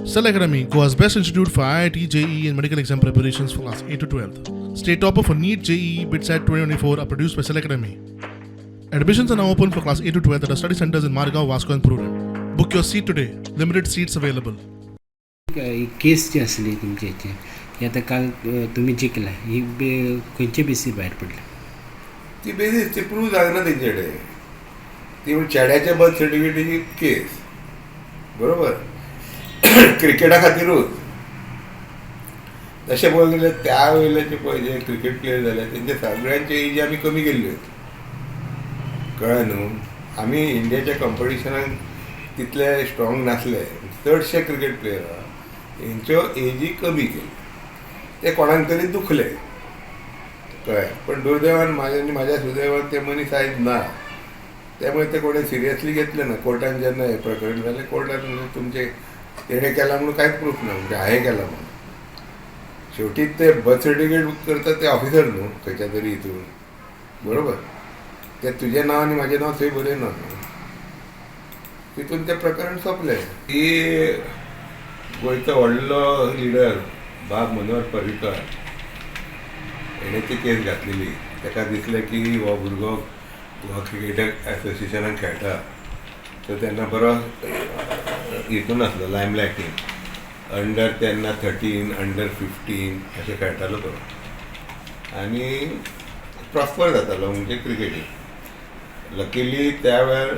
Cell Academy, Goa's best institute for IIT, JEE, and medical exam preparations for class 8 to 12th. State topper for NEET, JEE, BITSAT 2024 are produced by Cell Academy. Admissions are now open for class 8 to 12th at our study centers in Margao, Vasco, and Purure. Book your seat today. Limited seats available. केस जी असली तुमच्या हेची ही आता काल तुम्ही जिंकला ही खंयच्या बेसीर भायर पडली ती बेसीस ती प्रूव जायना तेंचे कडेन ती चेड्याच्या बर्थ सर्टिफिकेटीची केस बरोबर क्रिकेटा खातीरूच तशें पळोवंक गेल्यार त्या वेळेचे पळय जे क्रिकेट प्लेयर जाले तेंचे सगळ्यांचे एजी आमी कमी केल्ल्यो कळ्ळें न्हू आमी इंडियाच्या कॉम्पिटिशनाक तितले स्ट्रॉंग नासले चडशे क्रिकेट प्लेयर आहा तेंच्यो एजी कमी केली ते कोणाक तरी दुखले कळ्ळें पण दुर्दैवान म्हाज्या सुदैवान ते मनीस आयज ना त्यामुळे ते कोणी सिरियसली घेतले ना कोर्टान जेन्ना हे प्रकरण जालें कोर्टान म्हणजे तुमचे तेणें केला म्हणून कांयच प्रूफ ना म्हणजे हांवें केला म्हणून शेवटी ते बर्थ सर्टिफिकेट करता ते ऑफिसर न्हू खंयच्या तरी हितून बरोबर ते तुजें नांव आनी म्हाजें नांव थंय बरयना तितून तें प्रकरण सोंपलें ही गोंयचो व्हडलो लिडर बाब मनोहर पर्रीकर हेणें ती केस घातलेली ताका दिसलें की हो भुरगो गोवा क्रिकेट एसोसिएशनान खेळटा तो तेन्ना बरो हितून आसलो लायमलायटीन अंडर तेन्ना 13 अंडर 15 अशें खेळटालो तो आनी प्रॉस्पर जातालो म्हणजे क्रिकेटीन लकिली त्या वेळार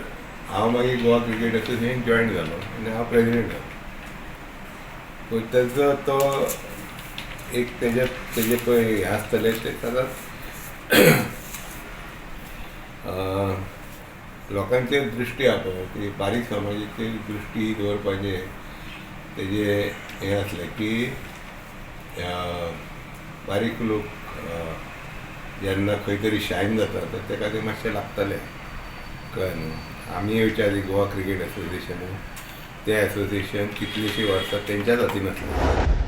हांव मागीर गोवा क्रिकेट एसोसिएशन जॉयन जालो आनी हांव प्रेजिडेंट जालो पण तेजो तो एक तेजे पळय हें आसतलें ते सदांच लोकांचे दृश्टी आहा पळय ती बारीक समाजाची दृश्टी दवरपाचे तेजे हें आसलें की बारीक लोक जेन्ना खंय तरी शायन जाता तर तेका ते मातशें लागतलें कळ्ळें न्हू आमी विचारी गोवा क्रिकेट एसोसिएशन तें एसोसिएशन कितलींशीं वर्सां तेंच्याच हातीन आसलें